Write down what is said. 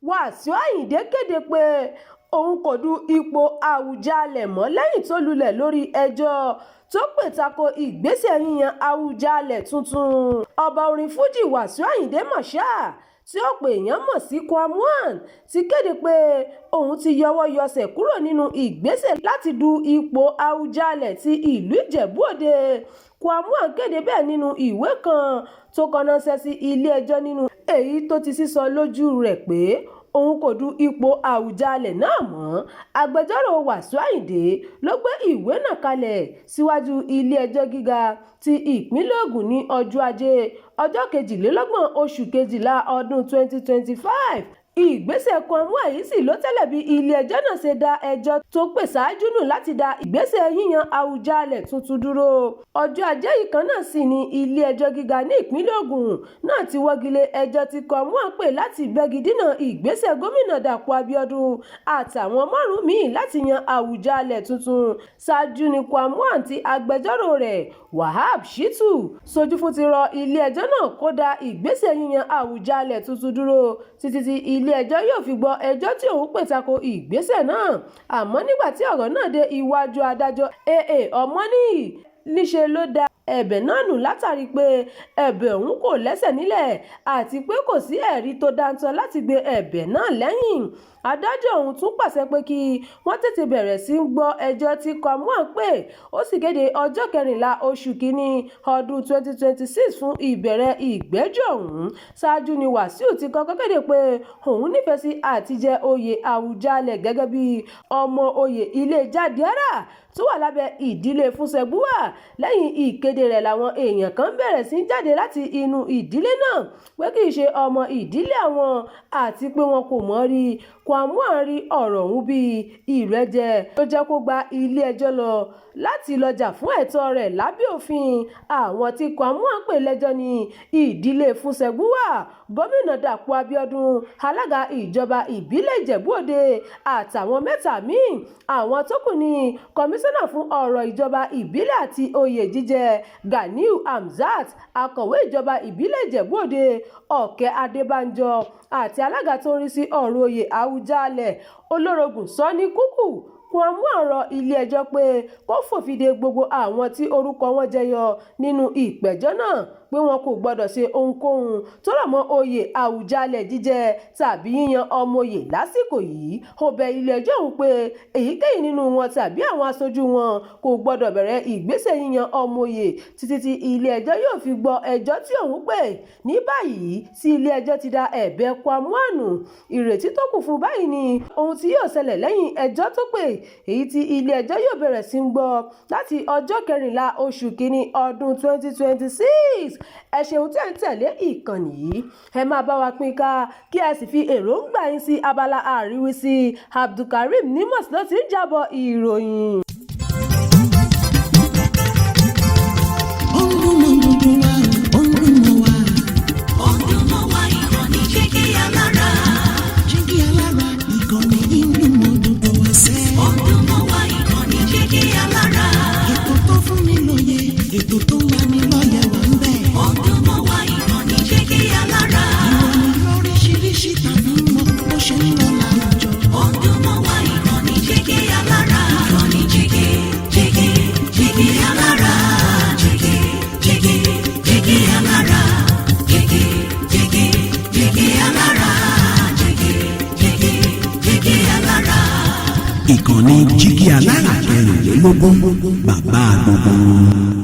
Wàsíù Àyìndé kéde pé òun kò du ipò Àwùjalẹ̀ mọ́ lẹ́yìn tó lulẹ̀ lórí ẹjọ́ tó pè tako ìgbésẹ̀ yíyan Àwùjalẹ̀ tuntun. Ọba orin Fújì Wàsíù Àyìndé Marshal tí ọ̀pọ̀ èèyàn mọ̀ sí Kwam1 ti kéde pé òun ti yọwọ́ yọsẹ̀ kúrò nínú ìgbésẹ̀ láti du ipò Àwùjalẹ̀ ti ìlú Ìjẹ̀bú-Òde. Kwam1 kéde bẹ́ẹ̀ nínú ìwé kan tó kọ ránṣẹ́ sí ilé-ẹjọ́ nínú èyí tó ti sísọ lójú rẹ̀ pé òun kò du ipò Àwùjalẹ̀ náà mọ́. Agbẹjọ́rò Wàsíù Àyìndé ló gbé ìwé náà kalẹ̀ síwájú ilé-ẹjọ́ gíga ti ìpínlẹ̀ Ògùn ní ọjọ́ Ajé ọjọ́ 22 oṣù Kejìlá ọdún 2025. Ìgbésẹ̀ Kwam1 yìí sì ló tẹ́lẹ̀ bí ilé-ẹjọ́ náà ṣe dá ẹjọ́ tó pè ṣáájú nù láti dá ìgbésẹ̀ yíyan Àwùjalẹ̀ tuntun dúró. Ọjọ́ Ajé yìí kan náà sì ni ilé-ẹjọ́ gíga ní ìpínlẹ̀ Ògùn náà ti wọ́gilé ẹjọ́ tí Kwam1 pè láti bẹ́gi dínà ìgbésẹ̀ gómìnà Dàpọ̀ Abíọ́dún àtàwọn 5 míì láti yan Àwùjalẹ̀ tuntun. Ṣáájú ni Kwam1 tí agbẹjọ́rò rẹ̀ Wahab Shittu ṣojú fún ti rọ ilé-ẹjọ́ náà kó dá ìgbésẹ̀ yíyan Àwùjalẹ̀ tuntun dúró títí tí ilé-ẹjọ́ yóò fi gbọ́ ẹjọ́ tí òun pè tako ìgbésẹ̀ náà. Àmọ́ nígbà tí ọ̀rọ̀ náà dé iwájú adájọ́ AA Ọmọníyì níṣe ló dá ẹ̀bẹ̀ náà nù látàrí pé ẹ̀bẹ̀ òun kò lẹ́sẹ̀ nílẹ̀ àti pé kò sí ẹ̀rí tó dáńtọ́ láti gbé ẹ̀bẹ̀ náà lẹ́yìn. Adájọ́ ọ̀hún tún pàṣẹ pé kí wọ́n tètè bẹ̀rẹ̀ sí í gbọ́ ẹjọ́ tí Kwam1 pè. Ó sì kéde ọjọ́ 14 oṣù kínní ọdún 2026 fún ìbẹ̀rẹ̀ ìgbẹ́jọ́ ọ̀hún. Ṣáájú ni Wàsíù ti kọ́kọ́ kéde pé òun nífẹ̀ẹ́ sí àtijẹ oyè Àwùjalẹ̀ gẹ́gẹ́ bí ọmọ oyè ilé Jàdíárà tó wà lábẹ́ ìdílé Fúnṣẹ́bùwà. Lẹ́yìn ìkéde rẹ̀ làwọn èèyàn kan bẹ̀rẹ̀ sí jáde láti inú ìdílé náà pé kì í ṣe ọmọ ìdílé àwọn àti pé wọn kò mọ̀ rí. Kwam1 rí ọ̀rọ̀ ọ̀hún bíi ìrẹ́jẹ tó jẹ́ kó gba ilé-ẹjọ́ lọ láti lọ jà fún ẹ̀tọ́ rẹ̀ lábẹ́ òfin. Àwọn tí Kwam1 pè lẹ́jọ́ ní ìdílé Fúnṣẹ́bùwà, gómìnà Dàpọ̀ Abíọ́dún, alága ìjọba ìbílẹ̀ Ìjẹ̀bú-Òde àtàwọn 3 míì. Àwọn tó kù ní kọmíṣánná fún ọ̀rọ̀ ìjọba ìbílẹ̀ àti oyè jíjẹ Ganiu Hamzat, akọ̀wé ìjọba ìbílẹ̀ Ìjẹ̀bú-Òde Ọ̀kẹ́ Adébánjọ àti alága tó ń rí sí ọ̀rọ̀ oyè Àwùjalẹ̀ Olórogùn Sọ́ní Kúkú. Kwam1 rọ ilé-ẹjọ́ pé kó fòfin de gbogbo àwọn tí orúkọ wọn jẹyọ nínú ìpẹ̀jọ́ náà pé wọn kò gbọdọ̀ ṣe ohunkóhun tó rọ̀ mọ́ oyè Àwùjalẹ̀ jíjẹ tàbí yíyan ọmọ oyè lásìkò yìí. Ó bẹ̀ ilé-ẹjọ́ ọ̀hún pé èyíkéyìí nínú wọn tàbí àwọn aṣojú wọn kò gbọdọ̀ bẹ̀rẹ̀ ìgbésẹ̀ yíyan ọmọ oyè títí tí ilé-ẹjọ́ yóò fi gbọ́ ẹjọ́ tí òun pè. Ní báyìí tí ilé-ẹjọ́ ti dá ẹ̀bẹ̀ Kwam1 nù, ìrètí tó kù fún báyìí ni ohun tí yóò ṣẹlẹ̀ lẹ́yìn ẹjọ́ tó pè, èyí tí ilé-ẹjọ́ yóò bẹ̀rẹ̀ sí ń gbọ́ láti ọjọ́ 14 oṣù kínní ọdún 2026. Ẹ ṣeun tí ẹ ń tẹ̀lé ìkànnì yìí. Ẹ máa bá wa pín ká kí ẹ sì fi èròǹgbà yín sí abala àríwísí. Abdulkareem Nimas ló ti ń jábọ̀ ìròyìn. Ètò tó ń lani lọ́yẹ̀ wà ń bẹ̀. Ọdún mọ́ wá ìkànnì Jígí Alára. Ìròyìn lóríṣiríṣi tàbí mọ́ bó ṣe ń lọ láwùjọ. Ọdún mọ́ wá ìkànnì Jígí Alára. Ìkànnì Jígí Alára. Jígí Alára. Jígí Alára. Jígí Alára. Ìkànnì Jígí Alára 24 bàbá gbogbo.